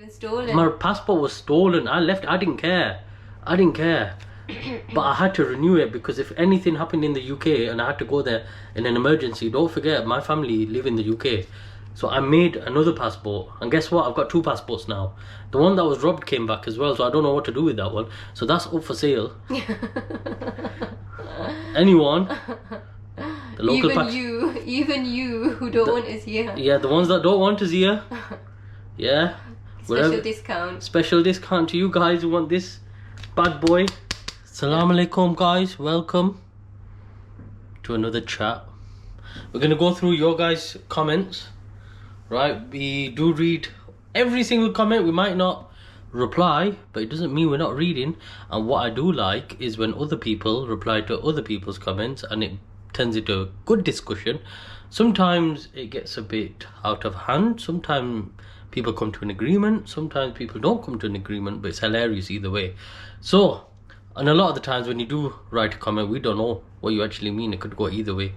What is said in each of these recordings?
even stolen. My passport was stolen. I left. I didn't care. But I had to renew it because if anything happened in the UK and I had to go there in an emergency, don't forget my family live in the UK. So I made another passport, and guess what? I've got 2 passports now. The one that was robbed came back as well, so I don't know what to do with that one. So that's up for sale. Anyone? The local even you who don't want us here. Yeah, the ones that don't want us here. Yeah. Special discount to you guys who want this bad boy. Assalamu alaikum guys, welcome to another chat. We're gonna go through your guys' comments. Right, we do read every single comment. We might not reply, but it doesn't mean we're not reading. And what I do like is when other people reply to other people's comments and it turns into a good discussion. Sometimes it gets a bit out of hand. Sometimes people come to an agreement. Sometimes people don't come to an agreement, but it's hilarious either way. So, and a lot of the times when you do write a comment, we don't know what you actually mean. It could go either way.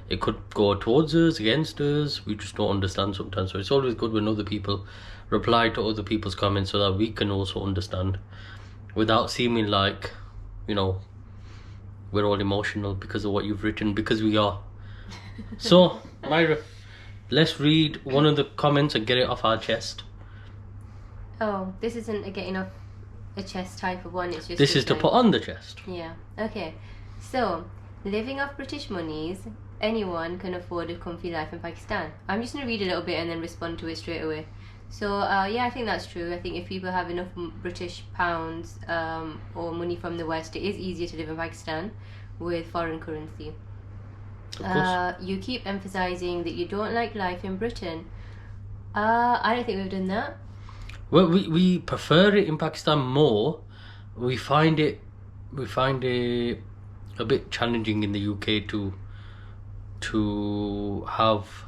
It could go towards us, against us. We just don't understand sometimes. So it's always good when other people reply to other people's comments so that we can also understand without seeming like, you know, we're all emotional because of what you've written, because we are. So, Myra, let's read one of the comments and get it off our chest. Oh, this isn't a getting off a chest type of one. It's just this is to put on the chest. Yeah. Okay. So, living off British monies, anyone can afford a comfy life in Pakistan. I'm just going to read a little bit and then respond to it straight away. So, yeah, I think that's true. I think if people have enough British pounds or money from the West, it is easier to live in Pakistan with foreign currency. Of course. You keep emphasizing that you don't like life in Britain. I don't think we've done that. Well, we prefer it in Pakistan more. We find it a bit challenging in the UK to have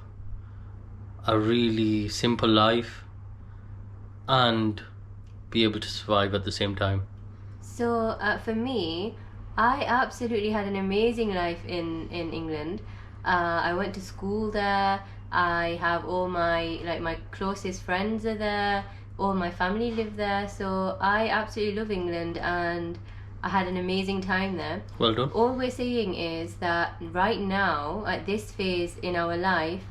a really simple life and be able to survive at the same time. So for me, I absolutely had an amazing life in England. I went to school there. I have all my closest friends are there. All my family live there. So I absolutely love England and I had an amazing time there. Well done. All we're saying is that right now, at this phase in our life,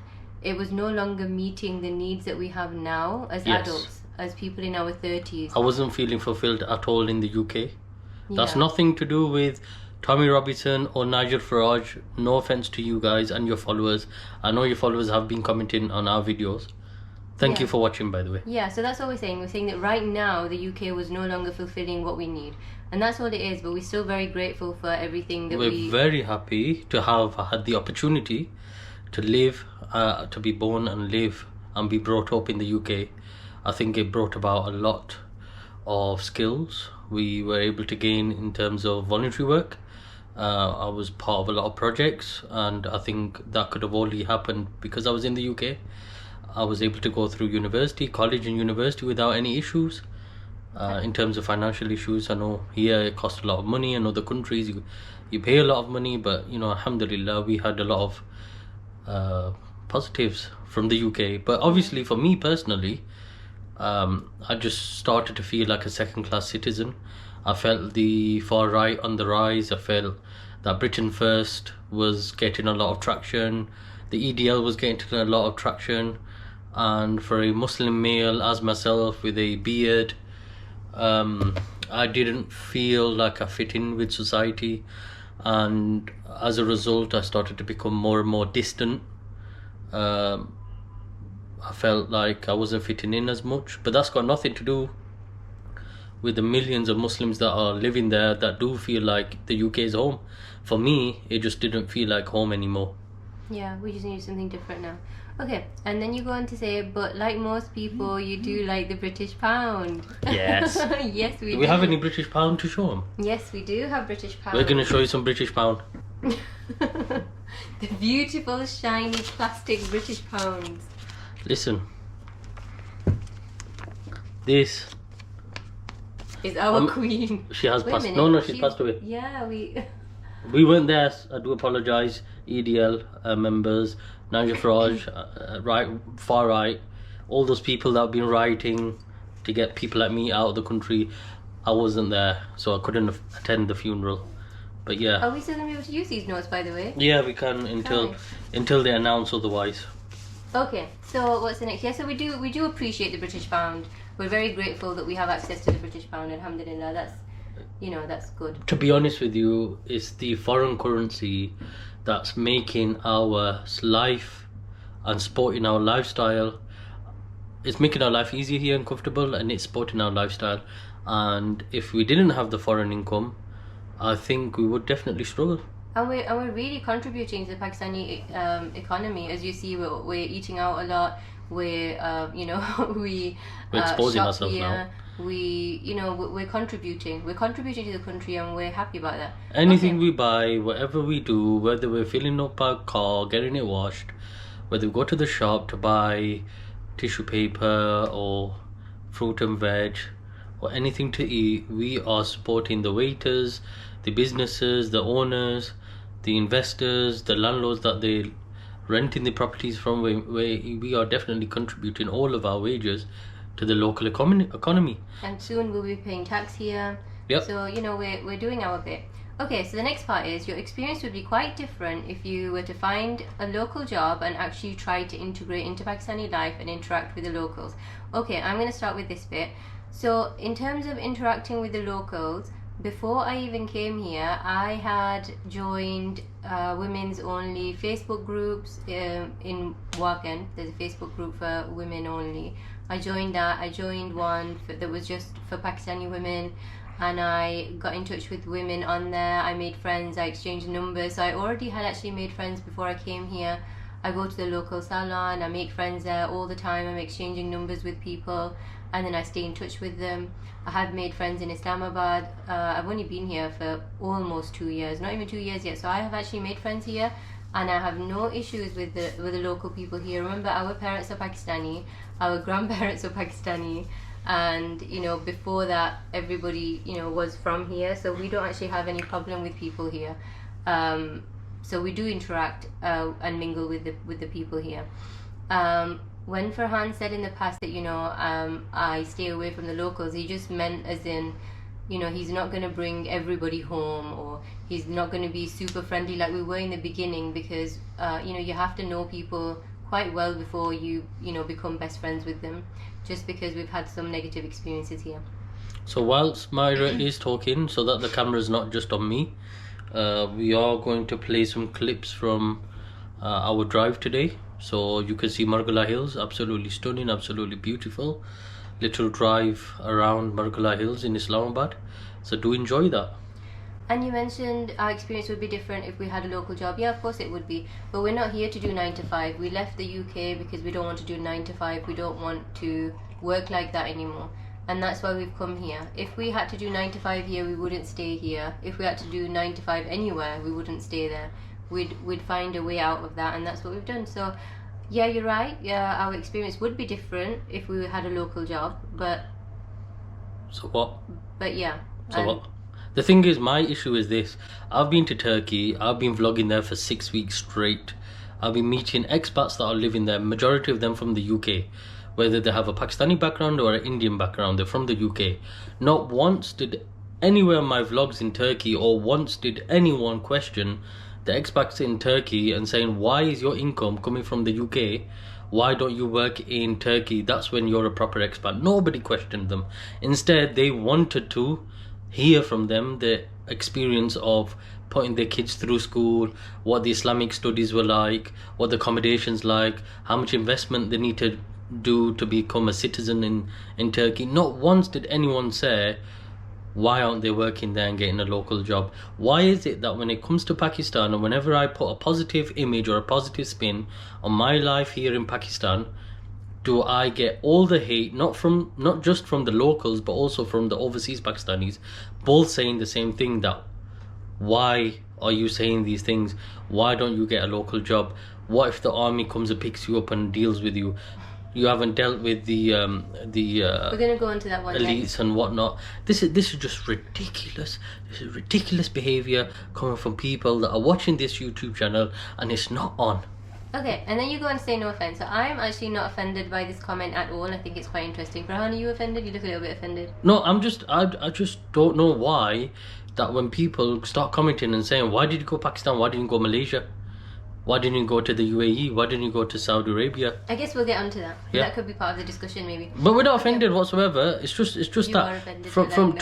it was no longer meeting the needs that we have now as adults, as people in our 30s. I wasn't feeling fulfilled at all in the UK. Yeah. That's nothing to do with Tommy Robinson or Nigel Farage. No offense to you guys and your followers. I know your followers have been commenting on our videos. Thank you for watching, by the way. Yeah, so that's all we're saying. We're saying that right now the UK was no longer fulfilling what we need. And that's all it is, but we're still very grateful for everything that We're very happy to have had the opportunity to live, to be born and live and be brought up in the UK. I think it brought about a lot of skills we were able to gain in terms of voluntary work. I was part of a lot of projects and I think that could have only happened because I was in the UK. I was able to go through college and university without any issues. In terms of financial issues, I know here it costs a lot of money. In other countries you pay a lot of money, but you know, alhamdulillah, we had a lot of positives from the UK. But obviously for me personally, I just started to feel like a second-class citizen. I felt the far right on the rise. I felt that Britain First was getting a lot of traction. The EDL was getting a lot of traction. And for a Muslim male as myself with a beard, I didn't feel like I fit in with society, and as a result I started to become more and more distant. I felt like I wasn't fitting in as much, but that's got nothing to do with the millions of Muslims that are living there that do feel like the UK is home. For me, it just didn't feel like home anymore. Yeah, we just need something different now. Okay, and then you go on to say, but like most people, you do like the British pound. Yes. Yes, we do. Do we have any British pound to show them? Yes, we do have British pound. We're going to show you some British pound. The beautiful, shiny, plastic British pounds. Listen. This is our queen. She has passed. No, she's passed away. Yeah, we weren't there. I do apologise. EDL members, Nigel Farage, right, far right, all those people that have been rioting to get people like me out of the country. I wasn't there, so I couldn't attend the funeral. But yeah. Are we still going to be able to use these notes, by the way? Yeah, we can until they announce otherwise. Okay, so what's the next? Yeah, so we do appreciate the British pound. We're very grateful that we have access to the British pound. Alhamdulillah, that's good. To be honest with you, it's the foreign currency that's making our life and supporting our lifestyle. It's making our life easier here and comfortable, and it's supporting our lifestyle. And if we didn't have the foreign income, I think we would definitely struggle. And we're really contributing to the Pakistani economy. As you see, we're eating out a lot. We're we're exposing shop ourselves here. now. We're contributing to the country, and we're happy about that. Anything we buy, whatever we do, whether we're filling up our car, getting it washed, whether we go to the shop to buy tissue paper or fruit and veg or anything to eat, we are supporting the waiters, the businesses, the owners, the investors, the landlords that they renting the properties from. We are definitely contributing all of our wages to the local economy. And soon we'll be paying tax here. Yep. So we're doing our bit. Okay, so the next part is your experience would be quite different if you were to find a local job and actually try to integrate into Pakistani life and interact with the locals. Okay, I'm going to start with this bit. So in terms of interacting with the locals, before I even came here, I had joined women's only Facebook groups in Waken. There's a Facebook group for women only. I joined that. I joined one that was just for Pakistani women, and I got in touch with women on there. I made friends. I exchanged numbers. So I already had actually made friends before I came here. I go to the local salon. I make friends there all the time. I'm exchanging numbers with people, and then I stay in touch with them. I have made friends in Islamabad. I've only been here for almost 2 years, not even 2 years yet. So I have actually made friends here, and I have no issues with the local people here. Remember, our parents are Pakistani, our grandparents are Pakistani, and before that, everybody was from here. So we don't actually have any problem with people here. So we do interact and mingle with the people here. When Farhan said in the past that I stay away from the locals, he just meant as in he's not going to bring everybody home, or he's not going to be super friendly like we were in the beginning, because you have to know people quite well before you become best friends with them, just because we've had some negative experiences here. So whilst Myra is talking, so that the camera is not just on me, we are going to play some clips from our drive today. So you can see Margala Hills, absolutely stunning, absolutely beautiful. Little drive around Margala Hills in Islamabad. So do enjoy that. And you mentioned our experience would be different if we had a local job. Yeah, of course it would be. But we're not here to do 9 to 5. We left the UK because we don't want to do 9 to 5. We don't want to work like that anymore. And that's why we've come here. If we had to do 9 to 5 here, we wouldn't stay here. If we had to do 9 to 5 anywhere, we wouldn't stay there. We'd find a way out of that, and that's what we've done. So yeah, you're right. Yeah, our experience would be different if we had a local job, but yeah. So what? The thing is, my issue is this. I've been to Turkey. I've been vlogging there for 6 weeks straight. I've been meeting expats that are living there, majority of them from the UK. Whether they have a Pakistani background or an Indian background, they're from the UK. Not once did anywhere in my vlogs in Turkey, or once did anyone question the expats in Turkey and saying, why is your income coming from the UK? Why don't you work in Turkey? That's when you're a proper expat. Nobody questioned them. Instead, they wanted to hear from them the experience of putting their kids through school, what the Islamic studies were like, what the accommodations like, how much investment they need to do to become a citizen in Turkey. Not once did anyone say, why aren't they working there and getting a local job? Why is it that when it comes to Pakistan, and whenever I put a positive image or a positive spin on my life here in Pakistan, do I get all the hate, not just from the locals, but also from the overseas Pakistanis, both saying the same thing, that why are you saying these things? Why don't you get a local job? What if the army comes and picks you up and deals with you? You haven't dealt with the we're gonna go into that one elites next. And whatnot. This is just ridiculous. This is ridiculous behaviour coming from people that are watching this YouTube channel, and it's not on. Okay, and then you go and say no offense. So I'm actually not offended by this comment at all. I think it's quite interesting. Farhan, are you offended? You look a little bit offended. No, I just don't know why that when people start commenting and saying, why did you go Pakistan? Why didn't you go Malaysia? Why didn't you go to the UAE? Why didn't you go to Saudi Arabia? I guess we'll get onto that. Yeah. That could be part of the discussion, maybe. But we're not offended whatsoever. It's just You are that offended, from but no.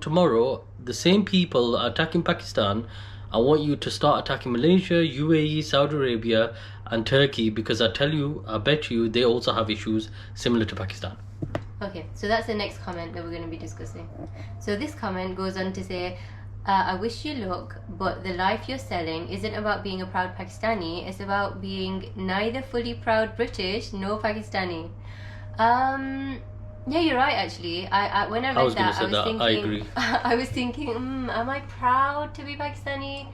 tomorrow, the same people are attacking Pakistan. I want you to start attacking Malaysia, UAE, Saudi Arabia, and Turkey, because I bet you, they also have issues similar to Pakistan. Okay, so that's the next comment that we're going to be discussing. So this comment goes on to say, I wish you luck, but the life you're selling isn't about being a proud Pakistani. It's about being neither fully proud British nor Pakistani. Yeah, you're right. Actually, I when I read that, I was thinking, I agree. I was thinking, am I proud to be Pakistani?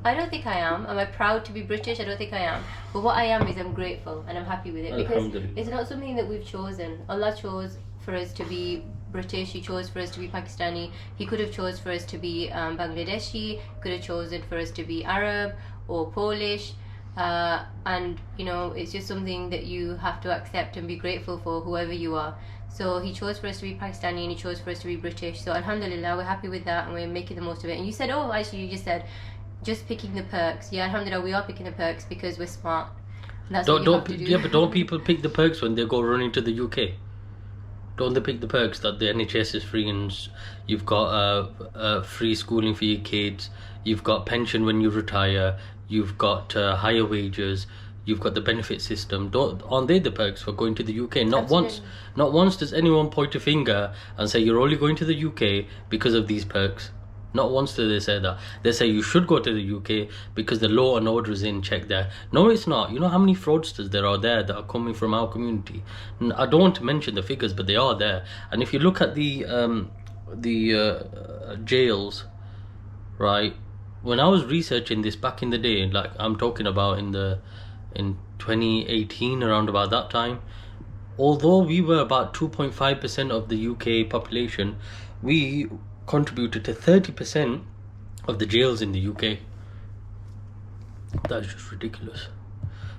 I don't think I am. Am I proud to be British? I don't think I am. But what I am is I'm grateful and I'm happy with it, because it's not something that we've chosen. Allah chose for us to be British. He chose for us to be Pakistani. He could have chose for us to be Bangladeshi. Could have chosen for us to be Arab or Polish. And you know, it's just something that you have to accept and be grateful for, whoever you are. So he chose for us to be Pakistani and he chose for us to be British. So alhamdulillah, we're happy with that and we're making the most of it. And you said, oh, actually, you just said, just picking the perks. Yeah, alhamdulillah, we are picking the perks because we're smart. That's what you have to do. Yeah, but don't people pick the perks when they go running to the UK? Don't they pick the perks that the NHS is free and you've got free schooling for your kids, you've got pension when you retire, you've got higher wages, you've got the benefit system? Aren't they the perks for going to the UK? Not once does anyone point a finger and say you're only going to the UK because of these perks. Not once do they say that. They say you should go to the UK because the law and order is in check there. No, it's not. You know how many fraudsters there are there that are coming from our community? And I don't want to mention the figures, but they are there. And if you look at the jails, right? When I was researching this back in the day, like I'm talking about in 2018, around about that time, although we were about 2.5% of the UK population, we contributed to 30% of the jails in the UK. That's just ridiculous.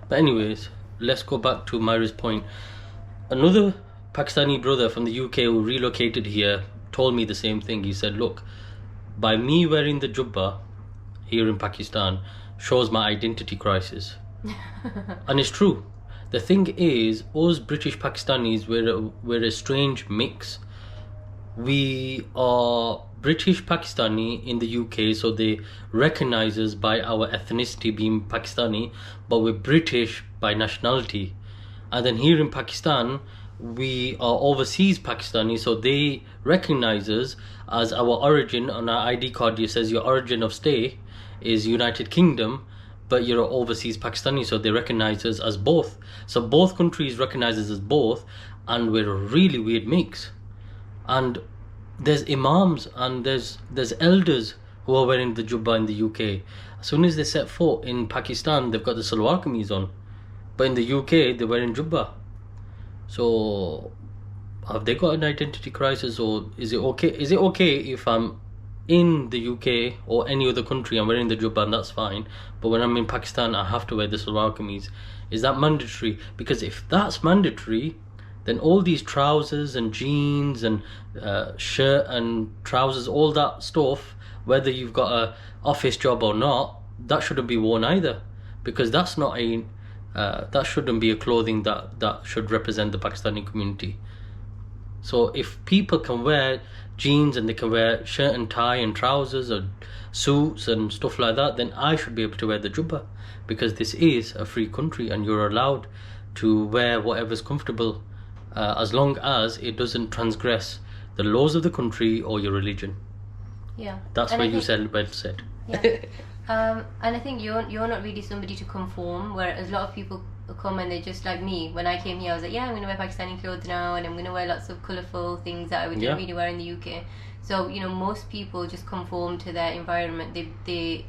But anyways, let's go back to Myra's point. Another Pakistani brother from the UK who relocated here told me the same thing. He said, look, by me wearing the jubba here in Pakistan shows my identity crisis. And it's true. The thing is, us British Pakistanis, we're a strange mix. We are British Pakistani in the UK, so they recognize us by our ethnicity being Pakistani, but we're British by nationality. And then here in Pakistan, we are overseas Pakistani, so they recognize us as our origin. On our ID card, it says your origin of stay is United Kingdom, but you're an overseas Pakistani, so they recognize us as both. So both countries recognize us as both, and we're a really weird mix. And there's imams and there's elders who are wearing the jubba in the UK. As soon as they set foot in Pakistan, they've got the salwar kameez on, but in the UK they're wearing jubba. So have they got an identity crisis, or is it okay? Is it okay if I'm in the UK or any other country I'm wearing the jubba and that's fine, but when I'm in Pakistan I have to wear the salwar kameez? Is that mandatory? Because if that's mandatory, then all these trousers and jeans and shirt and trousers, all that stuff, whether you've got a office job or not, that shouldn't be worn either, because that's not that shouldn't be a clothing that should represent the Pakistani community. So if people can wear jeans and they can wear shirt and tie and trousers or suits and stuff like that, then I should be able to wear the jubba, because this is a free country and you're allowed to wear whatever's comfortable, as long as it doesn't transgress the laws of the country or your religion. Yeah. That's where you said well said. Yeah. And I think you're not really somebody to conform, whereas a lot of people come and they're just like me. When I came here, I was like, yeah, I'm going to wear Pakistani clothes now, and I'm going to wear lots of colourful things that I would really wear in the UK. So, you know, most people just conform to their environment. They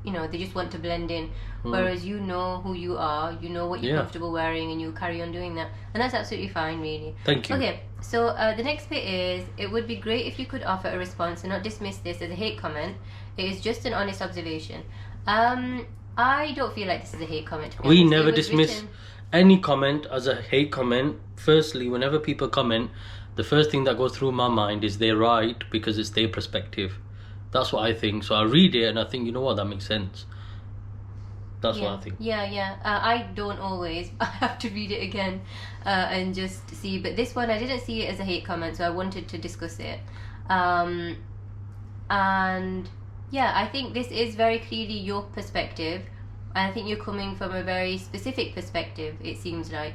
just want to blend in. Whereas you know who you are, you know what you're comfortable wearing, and you carry on doing that. And that's absolutely fine, really. Thank you. Okay, so the next bit is, it would be great if you could offer a response and not dismiss this as a hate comment. It is just an honest observation. I don't feel like this is a hate comment. To be We honest. never It was dismiss written- any comment as a hate comment. Firstly, whenever people comment, the first thing that goes through my mind is they're right because it's their perspective. That's what I think. So I read it and I think, you know what, that makes sense. That's what I think. Yeah. I don't always. I have to read it again and just see. But this one, I didn't see it as a hate comment, so I wanted to discuss it. And yeah, I think this is very clearly your perspective. I think you're coming from a very specific perspective, it seems like.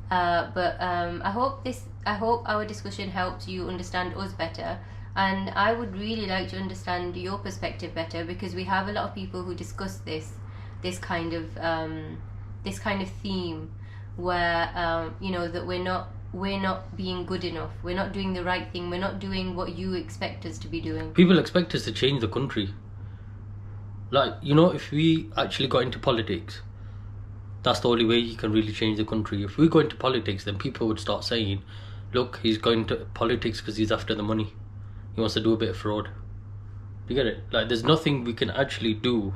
But I hope our discussion helps you understand us better. And I would really like to understand your perspective better, because we have a lot of people who discuss this kind of theme, where that we're not being good enough, we're not doing the right thing, we're not doing what you expect us to be doing. People expect us to change the country. Like, if we actually got into politics, that's the only way you can really change the country. If we go into politics, then people would start saying, look, he's going to politics because he's after the money. He wants to do a bit of fraud. You get it? Like, there's nothing we can actually do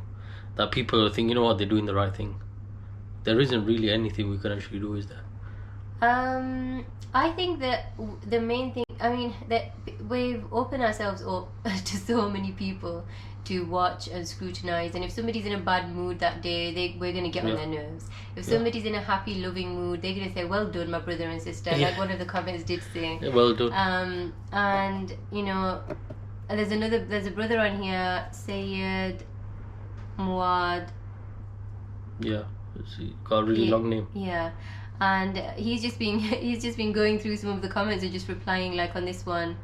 that people think, you know what, they're doing the right thing. There isn't really anything we can actually do, is there? I think that the main thing, that we've opened ourselves up to so many people to watch and scrutinize, and if somebody's in a bad mood that day, we're going to get on their nerves. If somebody's in a happy, loving mood, they're going to say, well done, my brother and sister, like one of the comments did say. Yeah, well done. And there's a brother on here, Sayyid Muad. Yeah, he got a really long name. Yeah, and he's just been going through some of the comments and just replying, like on this one,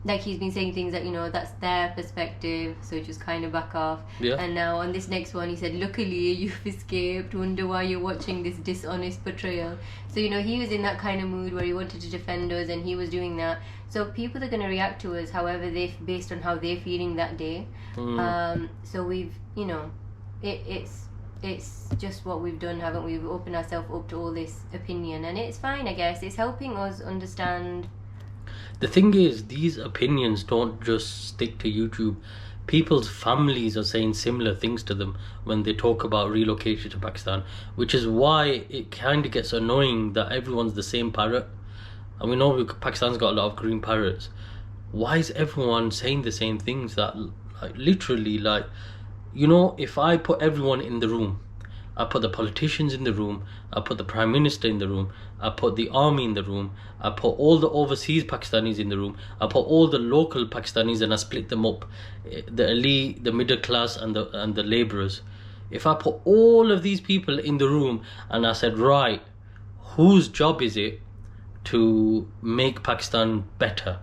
like he's been saying things that that's their perspective, so just kind of back off. Yeah. And now on this next one, he said, luckily you've escaped, wonder why you're watching this dishonest portrayal. So he was in that kind of mood where he wanted to defend us, and he was doing that. So people are going to react to us however based on how they're feeling that day. So we've it's just what we've done, haven't we? We've opened ourselves up to all this opinion, and it's fine, I guess. It's helping us understand. The thing is, these opinions don't just stick to YouTube. People's families are saying similar things to them when they talk about relocation to Pakistan, which is why it kind of gets annoying that everyone's the same parrot. And we know Pakistan's got a lot of green parrots. Why is everyone saying the same things? That, like, literally, like, if I put everyone in the room, I put the politicians in the room, I put the Prime Minister in the room, I put the army in the room, I put all the overseas Pakistanis in the room, I put all the local Pakistanis, and I split them up, the elite, the middle class, and the labourers. If I put all of these people in the room and I said, right, whose job is it to make Pakistan better?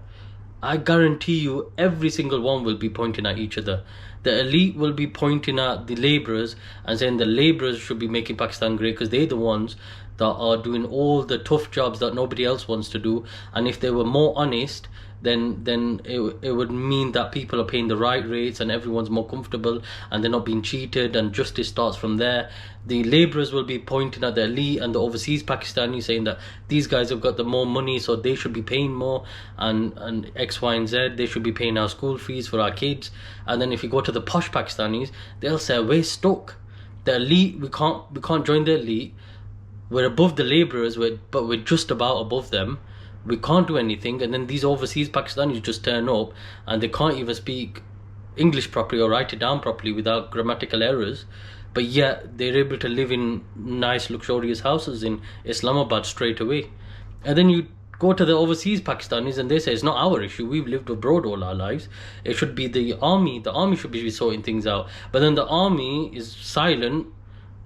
I guarantee you every single one will be pointing at each other. The elite will be pointing at the labourers and saying the labourers should be making Pakistan great because they're the ones that are doing all the tough jobs that nobody else wants to do. And if they were more honest, then it would mean that people are paying the right rates and everyone's more comfortable and they're not being cheated, and justice starts from there. The labourers will be pointing at the elite and the overseas Pakistanis, saying that these guys have got the more money, so they should be paying more, and X, Y and Z, they should be paying our school fees for our kids. And then if you go to the posh Pakistanis, they'll say, we're stuck. The elite, we can't join the elite. We're above the labourers, but we're just about above them. We can't do anything. And then these overseas Pakistanis just turn up and they can't even speak English properly or write it down properly without grammatical errors, but yet they're able to live in nice luxurious houses in Islamabad straight away. And then you go to the overseas Pakistanis and they say it's not our issue, we've lived abroad all our lives, it should be the army should be sorting things out. But then the army is silent,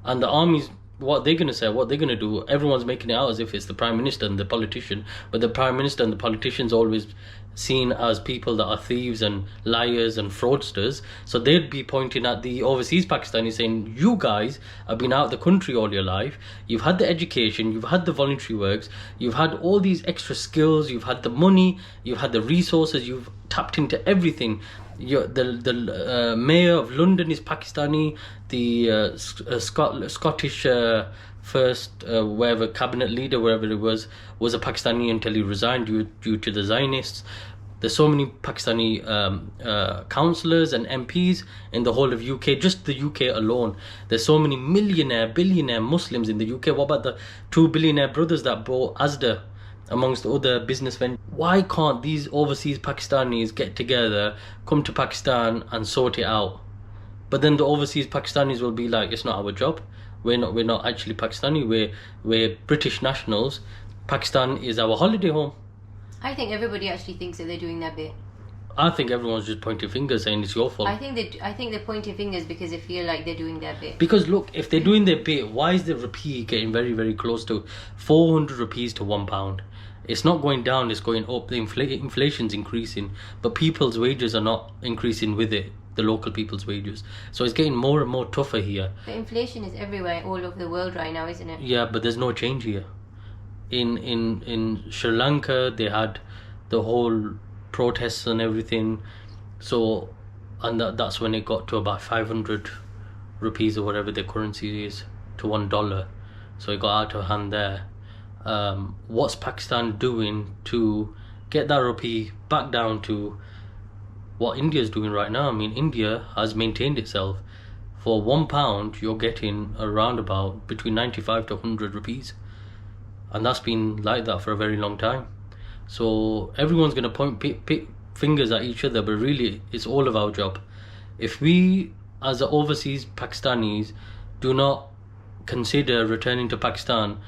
and the army's, what they're going to say, what they're going to do, everyone's making it out as if it's the Prime Minister and the politician, but the Prime Minister and the politician's always seen as people that are thieves and liars and fraudsters. So they'd be pointing at the overseas Pakistanis saying, you guys have been out of the country all your life, you've had the education, you've had the voluntary works, you've had all these extra skills, you've had the money, you've had the resources, you've tapped into everything. The mayor of London is Pakistani, the Scottish first cabinet leader, wherever it was a Pakistani until he resigned due to the Zionists. There's so many Pakistani councillors and MPs in the whole of UK, just the UK alone. There's so many millionaire, billionaire Muslims in the UK. What about the 2 billionaire brothers that bought Asda, amongst other business ventures? Why can't these overseas Pakistanis get together, come to Pakistan and sort it out? But then the overseas Pakistanis will be like, it's not our job. We're not actually Pakistani. We're British nationals. Pakistan is our holiday home. I think everybody actually thinks that they're doing their bit. I think everyone's just pointing fingers saying it's your fault. I think they're pointing fingers because they feel like they're doing their bit. Because look, if they're doing their bit, why is the rupee getting very, very close to 400 rupees to £1? It's not going down, it's going up. The inflation's increasing, but people's wages are not increasing with it, the local people's wages. So it's getting more and more tougher here. But inflation is everywhere, all over the world right now, isn't it? Yeah, but there's no change here. In Sri Lanka, they had the whole protests and everything. So, and that's when it got to about 500 rupees or whatever the currency is to $1. So it got out of hand there. What's Pakistan doing to get that rupee back down to what India's doing right now? I mean, India has maintained itself. For £1, you're getting around about between 95 to 100 rupees. And that's been like that for a very long time. So everyone's going to point fingers at each other, but really it's all of our job. If we, as overseas Pakistanis, do not consider returning to Pakistan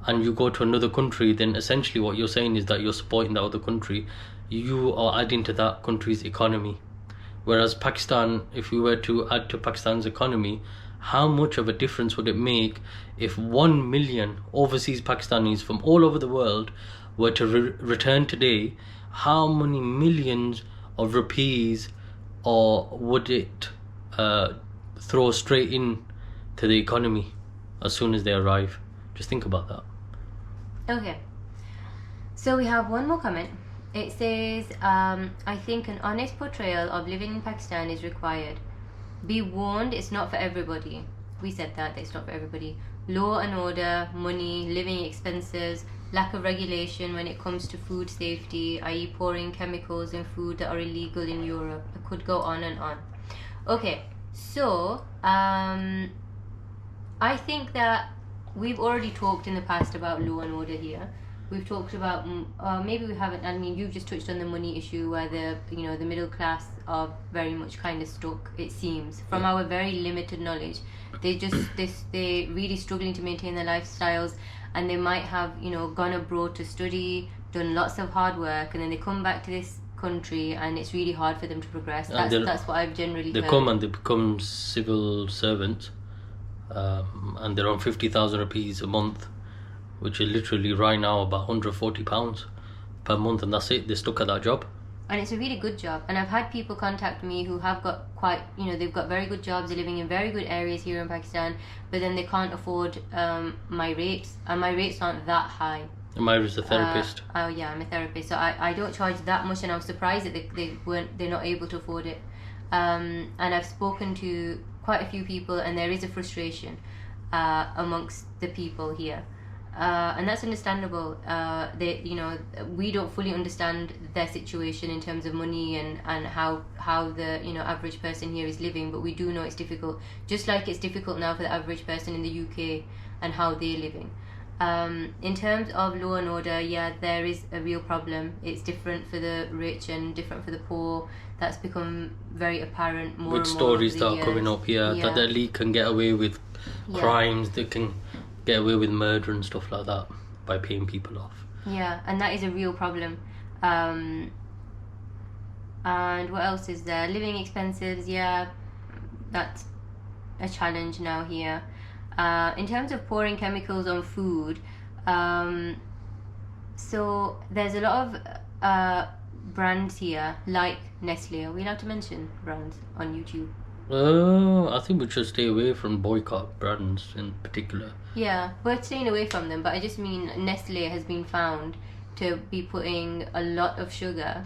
and you go to another country, then essentially what you're saying is that you're supporting the other country. You are adding to that country's economy. Whereas Pakistan, if we were to add to Pakistan's economy, how much of a difference would it make if 1 million overseas Pakistanis from all over the world were to return today? How many millions of rupees or would it throw straight in to the economy as soon as they arrive? Just think about that. Okay, so we have one more comment. It says, I think an honest portrayal of living in Pakistan is required. Be warned, it's not for everybody. We said that it's not for everybody. Law and order, money, living expenses, lack of regulation when it comes to food safety, i.e. pouring chemicals in food that are illegal in Europe. I could go on and on. Okay, so I think that we've already talked in the past about law and order here. We've talked about, maybe we haven't, I mean, you've just touched on the money issue where the middle class are very much kind of stuck, it seems. From our very limited knowledge, they're really struggling to maintain their lifestyles, and they might have, gone abroad to study, done lots of hard work, and then they come back to this country and it's really hard for them to progress. That's what I've generally heard. They come and they become civil servants, and they're on 50,000 rupees a month, which is literally right now about £140 per month, and that's it. They're stuck at that job. And it's a really good job. And I've had people contact me who have got they've got very good jobs, they're living in very good areas here in Pakistan, but then they can't afford my rates, and my rates aren't that high. And Myra's a therapist. Oh yeah, I'm a therapist, so I don't charge that much, and I was surprised that they're not able to afford it. And I've spoken to quite a few people, and there is a frustration amongst the people here. And that's understandable. We don't fully understand their situation in terms of money and how the average person here is living, but we do know it's difficult, just like it's difficult now for the average person in the UK and how they're living. In terms of law and order, yeah, there is a real problem. It's different for the rich and different for the poor. That's become very apparent more with and more stories over the that are coming up here, Yeah. that the elite can get away with crimes, they can get away with murder and stuff like that by paying people off. Yeah, and that is a real problem. And what else is there? Living expenses, yeah, that's a challenge now here. In terms of pouring chemicals on food, so there's a lot of brands here like Nestle. Are we allowed to mention brands on YouTube? I think we should stay away from boycott brands in particular. Yeah, we're staying away from them, but I just mean Nestle has been found to be putting a lot of sugar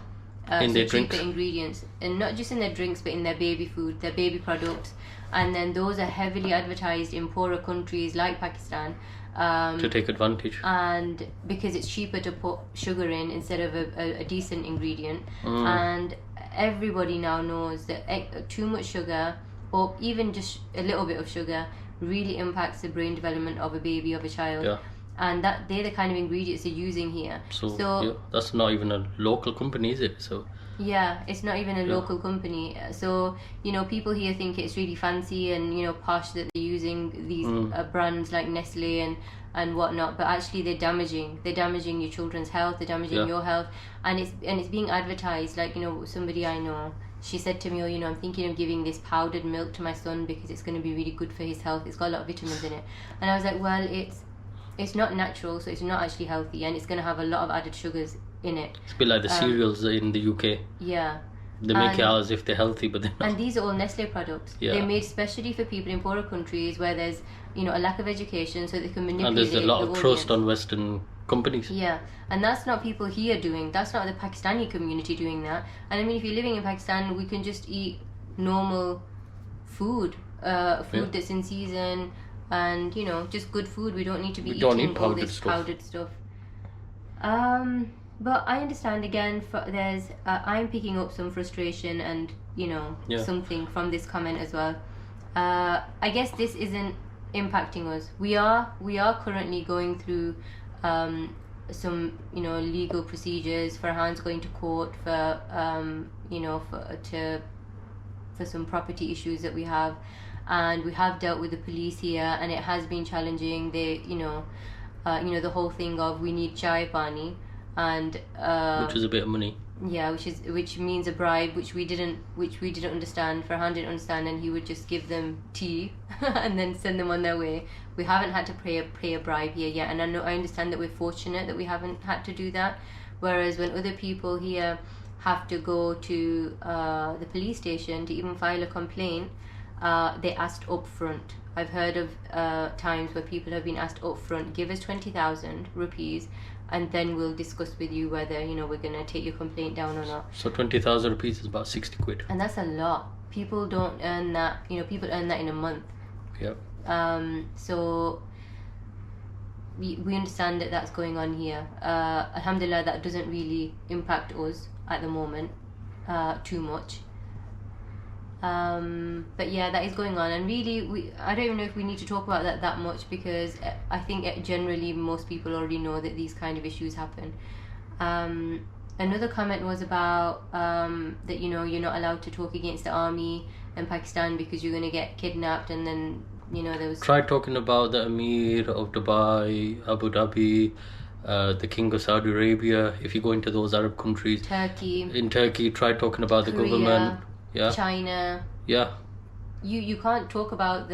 in their cheaper drinks. ingredients, and not just in their drinks but in their baby food, their baby products, and then those are heavily advertised in poorer countries like Pakistan, to take advantage. And because it's cheaper to put sugar in instead of a decent ingredient. And everybody now knows that too much sugar, or even just a little bit of sugar, really impacts the brain development of a baby, of a child. Yeah. And that they're the kind of ingredients they're using here. So yeah, that's not even a local company, is it? So yeah, it's not even a local company. So, you know, people here think it's really fancy and, you know, posh that they're using these brands like Nestle and whatnot, but actually they're damaging your children's health, they're damaging your health, and it's being advertised. Like, you know, somebody I know, she said to me, oh, you know, I'm thinking of giving this powdered milk to my son because it's going to be really good for his health, it's got a lot of vitamins in it. And I was like, well, it's not natural, so it's not actually healthy, and it's going to have a lot of added sugars in it. It's a bit like the cereals in the UK. Yeah. They make it out as if they're healthy, but they're not. And these are all Nestle products. Yeah. They're made specially for people in poorer countries where there's, you know, a lack of education, so they can manipulate. And there's a lot the of trust audience. on Western companies. Yeah, and that's not people here doing. That's not the Pakistani community doing that. And I mean, if you're living in Pakistan, we can just eat normal food, that's in season, and, you know, just good food. We don't need to be eating all this powdered stuff. But I understand again. I'm picking up some frustration and, you know, something from this comment as well. I guess this isn't impacting us. We are currently going through some, you know, legal procedures. Farhan's going to court for you know, for some property issues that we have, and we have dealt with the police here, and it has been challenging. They, you know, the whole thing of we need chai pani, and which is a bit of money. Yeah, which means a bribe, which we didn't understand. Farhan didn't understand, and he would just give them tea and then send them on their way. We haven't had to pay a bribe here yet, and I understand that we're fortunate that we haven't had to do that. Whereas when other people here have to go to the police station to even file a complaint, they asked up front. I've heard of times where people have been asked up front, give us 20,000 rupees, and then we'll discuss with you whether, you know, we're going to take your complaint down or not. So 20,000 rupees is about 60 quid. And that's a lot. People don't earn that, you know, people earn that in a month. Yep. So we understand that that's going on here. Alhamdulillah, that doesn't really impact us at the moment too much. But yeah, that is going on, and really I don't even know if we need to talk about that much, because I think generally most people already know that these kind of issues happen. Another comment was about that, you know, you're not allowed to talk against the army in Pakistan because you're going to get kidnapped, and then, you know, there was... Try talking about the Emir of Dubai, Abu Dhabi, the King of Saudi Arabia. If you go into those Arab countries, in Turkey, try talking about Korea, the government. Yeah. China. Yeah. You can't talk about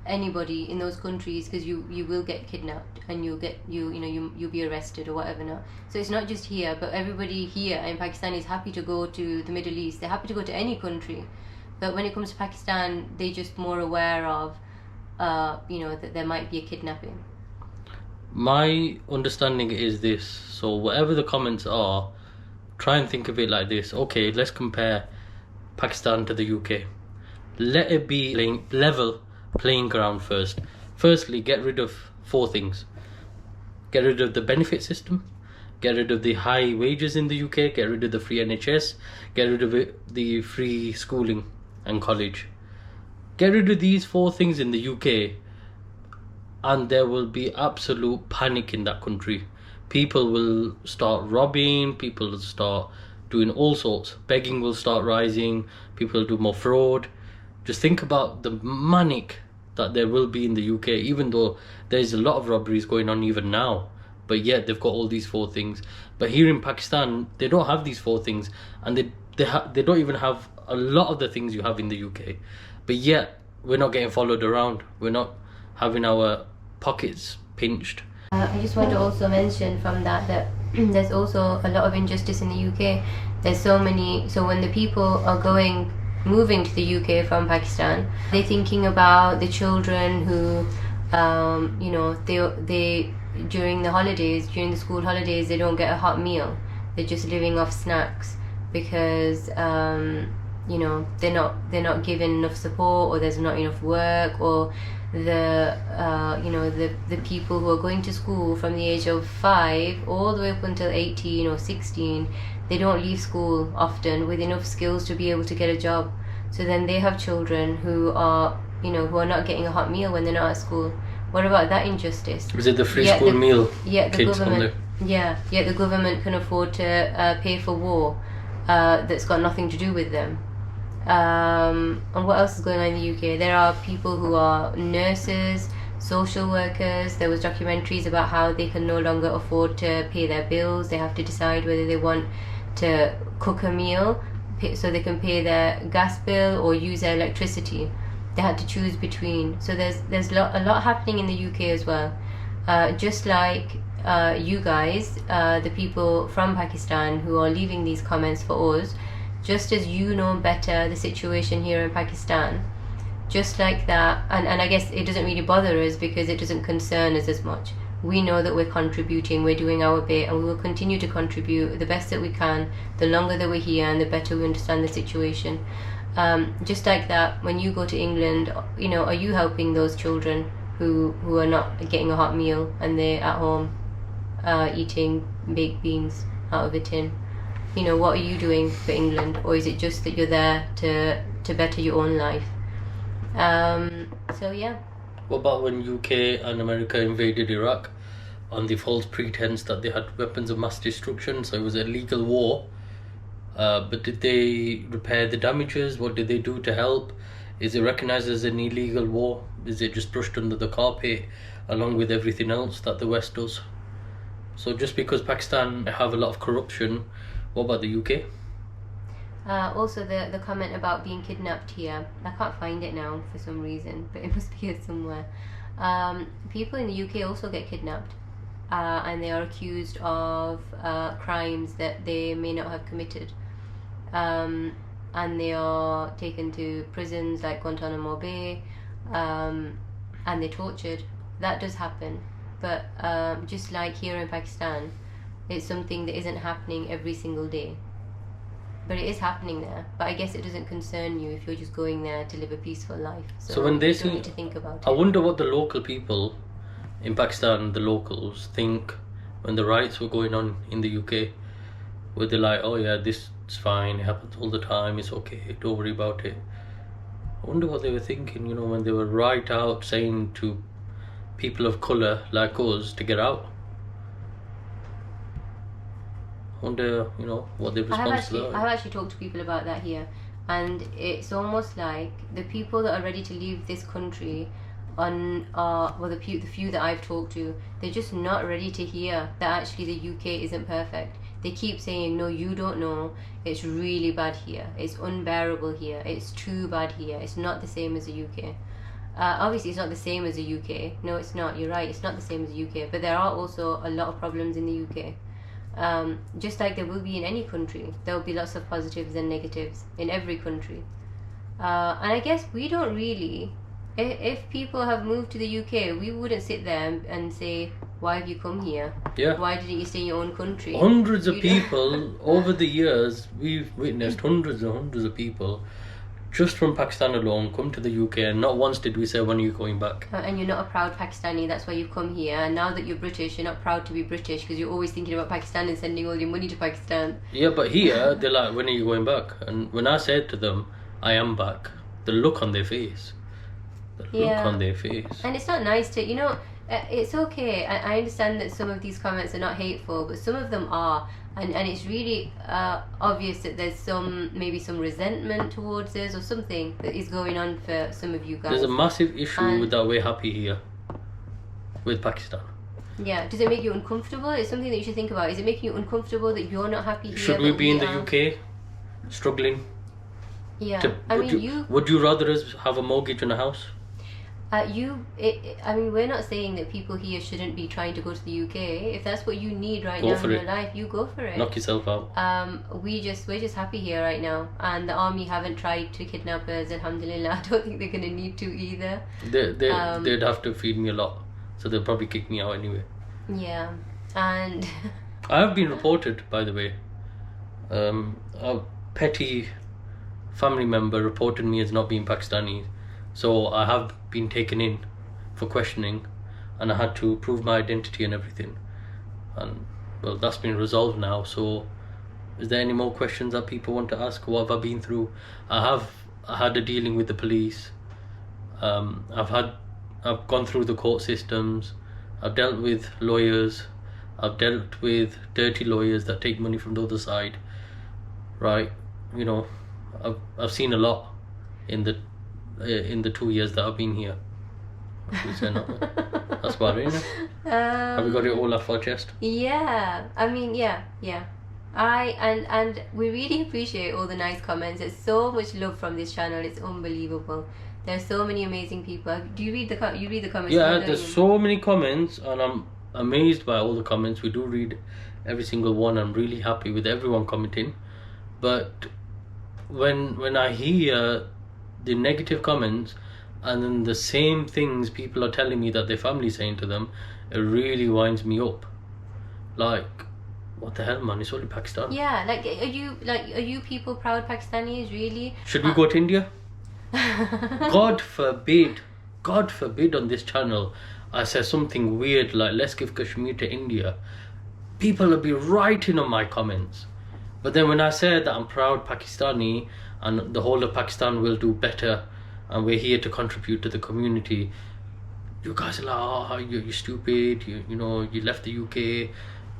anybody in those countries, because you will get kidnapped and you'll be arrested or whatever now. So it's not just here, but everybody here in Pakistan is happy to go to the Middle East. They're happy to go to any country, but when it comes to Pakistan, they're just more aware of you know, that there might be a kidnapping. My understanding is this: so whatever the comments are, try and think of it like this. Okay, let's compare Pakistan to the UK. Let it be level playing ground first. Firstly, get rid of 4 things. Get rid of the benefit system, get rid of the high wages in the UK, get rid of the free NHS, get rid of the free schooling and college. Get rid of these 4 things in the UK, and there will be absolute panic in that country. People will start robbing, people will start doing all sorts. Begging will start rising, people will do more fraud. Just think about the manic that there will be in the UK, even though there's a lot of robberies going on even now. But yet they've got all these 4 things. But here in Pakistan, they don't have these 4 things, and they don't even have a lot of the things you have in the UK. But yet we're not getting followed around. We're not having our pockets pinched. I just want to also mention from that there's also a lot of injustice in the UK. There's so when the people are moving to the UK from Pakistan, they're thinking about the children who, you know, they during the school holidays, they don't get a hot meal. They're just living off snacks because, you know, they're not given enough support, or there's not enough work, or the people who are going to school from the age of 5 all the way up until 18 or 16, they don't leave school often with enough skills to be able to get a job. So then they have children who are not getting a hot meal when they're not at school. What about that injustice? Is it the free school meal? Yeah, the kids government. Yeah, the government can afford to pay for war that's got nothing to do with them. And what else is going on in the UK? There are people who are nurses, social workers. There was documentaries about how they can no longer afford to pay their bills. They have to decide whether they want to cook a meal so they can pay their gas bill or use their electricity. They had to choose between. So there's a lot happening in the UK as well. Just like you guys, the people from Pakistan who are leaving these comments for us, just as you know better the situation here in Pakistan, just like that, and I guess it doesn't really bother us because it doesn't concern us as much. We know that we're contributing, we're doing our bit, and we will continue to contribute the best that we can, the longer that we're here and the better we understand the situation. Just like that, when you go to England, are you helping those children who are not getting a hot meal and they're at home eating baked beans out of a tin? What are you doing for England? Or is it just that you're there to better your own life? So yeah. What about when UK and America invaded Iraq on the false pretense that they had weapons of mass destruction, so it was a legal war? But did they repair the damages? What did they do to help? Is it recognized as an illegal war? Is it just brushed under the carpet along with everything else that the West does? So just because Pakistan have a lot of corruption, what about the UK? Also the comment about being kidnapped here, I can't find it now for some reason, but it must be here somewhere. People in the UK also get kidnapped, and they are accused of crimes that they may not have committed, and they are taken to prisons like Guantanamo Bay, and they're tortured. That does happen, but just like here in Pakistan, it's something that isn't happening every single day. But it is happening there. But I guess it doesn't concern you if you're just going there to live a peaceful life. So when they you don't see, need to think about it. I wonder what the local people in Pakistan, the locals, think when the riots were going on in the UK. Where they're like, oh yeah, this is fine, it happens all the time, it's okay, don't worry about it. I wonder what they were thinking, when they were right out saying to people of colour like us to get out. Wonder, what their response to that. I've actually talked to people about that here, and it's almost like the people that are ready to leave this country the few that I've talked to, they're just not ready to hear that actually the UK isn't perfect. They keep saying, no, you don't know, it's really bad here, it's unbearable here, it's too bad here, it's not the same as the UK. Obviously it's not the same as the UK, no it's not, you're right, it's not the same as the UK, but there are also a lot of problems in the UK. Just like there will be in any country, there will be lots of positives and negatives in every country. And I guess we don't really, if people have moved to the UK, we wouldn't sit there and say, why have you come here? Yeah. Why didn't you stay in your own country? Hundreds of people over the years, we've witnessed hundreds and hundreds of people just from Pakistan alone come to the UK, and not once did we say, when are you going back? And you're not a proud Pakistani, that's why you've come here. And now that you're British, you're not proud to be British because you're always thinking about Pakistan and sending all your money to Pakistan. Yeah, but here they're like, when are you going back? And when I said to them, I am back, the look on their face, and it's not nice to, it's okay. I understand that some of these comments are not hateful, but some of them are. And it's really obvious that there's maybe some resentment towards us or something that is going on for some of you guys. There's a massive issue with that we're happy here with Pakistan. Yeah, does it make you uncomfortable? It's something that you should think about. Is it making you uncomfortable that you're not happy here? Should we be in the UK struggling? Yeah, would you rather us have a mortgage on a house? We're not saying that people here shouldn't be trying to go to the UK. If that's what you need now in your life, you go for it. Knock yourself out. We're just happy here right now, and the army haven't tried to kidnap us. Alhamdulillah, I don't think they're gonna need to either. They'd have to feed me a lot, so they'll probably kick me out anyway. Yeah, and I have been reported, by the way. A petty family member reported me as not being Pakistani. So I have been taken in for questioning, and I had to prove my identity and everything. And well, that's been resolved now. So is there any more questions that people want to ask? What have I been through? I had a dealing with the police. I've gone through the court systems. I've dealt with lawyers. I've dealt with dirty lawyers that take money from the other side. Right, you know, I've seen a lot in the 2 years that I've been here. That's about it, isn't it? Have we got it all off our chest? Yeah, I mean, yeah. And we really appreciate all the nice comments. There's so much love from this channel. It's unbelievable. There's so many amazing people. Do you read the comments? Yeah, there's so many comments, and I'm amazed by all the comments. We do read every single one. I'm really happy with everyone commenting. But when I hear the negative comments and then the same things people are telling me that their family's saying to them, it really winds me up. Like, what the hell, man? It's only Pakistan. Yeah, are you people proud Pakistanis, really? Should we go to India? God forbid on this channel I say something weird like let's give Kashmir to India. People will be writing on my comments. But then when I say that I'm proud Pakistani and the whole of Pakistan will do better and we're here to contribute to the community, you guys are like, oh, you're stupid, you know, you left the UK.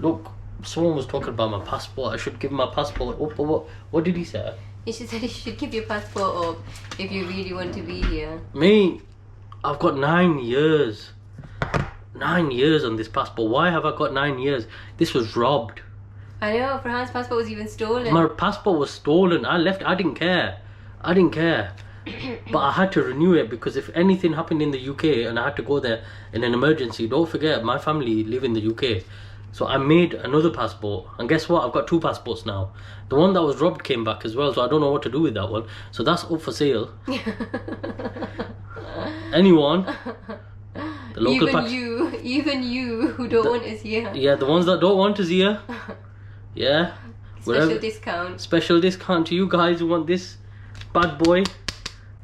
Look, someone was talking about my passport. I should give my passport up. What did he say? He said you should give your passport up if you really want to be here. Me, I've got 9 years. 9 years on this passport. Why have I got 9 years? This was robbed. I know, Farhan's passport was even stolen. My passport was stolen. I left. I didn't care. But I had to renew it because if anything happened in the UK and I had to go there in an emergency, don't forget my family live in the UK. So I made another passport. And guess what? I've got 2 passports now. The one that was robbed came back as well. So I don't know what to do with that one. So that's up for sale. Anyone? The local even you who don't want us here. Yeah, the ones that don't want us here. Yeah. Special discount to you guys who want this bad boy.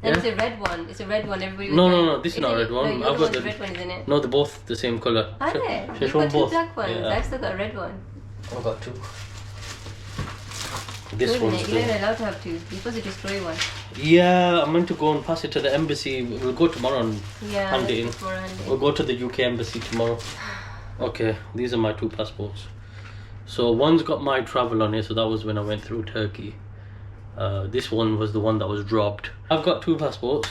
And it's a red one. It's a red one. Everybody. No. This is not a red one. No, I've got the red one, isn't it? No, they're both the same color. Are they? You've got 2 black ones. Yeah. I've still got a red one. I've got 2. This one's You're not allowed to have 2. You're supposed to destroy one. Yeah, I'm meant to go and pass it to the embassy. We'll go tomorrow and hand it in. We'll go to the UK embassy tomorrow. Okay, these are my 2 passports. So one's got my travel on it, so that was when I went through Turkey. This one was the one that was dropped. I've got 2 passports.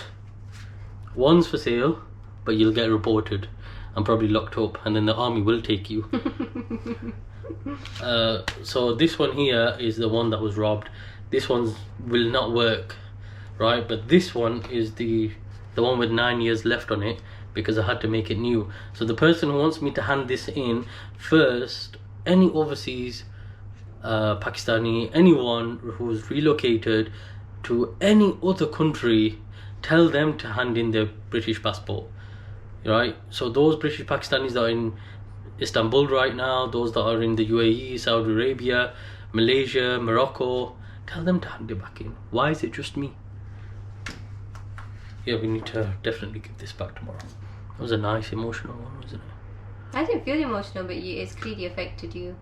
One's for sale, but you'll get reported and probably locked up, and then the army will take you. So this one here is the one that was robbed. This one will not work, right? But this one is the one with 9 years left on it because I had to make it new. So the person who wants me to hand this in first, any overseas Pakistani, anyone who's relocated to any other country, tell them to hand in their British passport, right? So those British Pakistanis that are in Istanbul right now, those that are in the UAE, Saudi Arabia, Malaysia, Morocco, tell them to hand it back in. Why is it just me? Yeah, we need to definitely give this back tomorrow. It was a nice emotional one, wasn't it? I didn't feel emotional, but it's clearly affected you.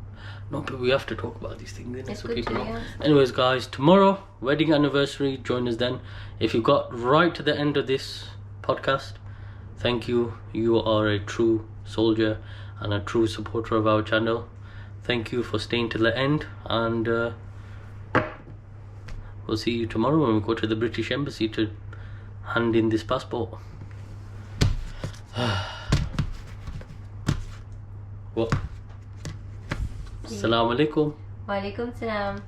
No, but we have to talk about these things, innit? It's So good people to, know. yeah. Anyways, guys, tomorrow, wedding anniversary, join us then. If you got right to the end of this podcast, thank you. You are a true soldier and a true supporter of our channel. Thank you for staying till the end, and we'll see you tomorrow when we go to the British Embassy to hand in this passport. What? Assalamu alaikum. Wa alaikum salam.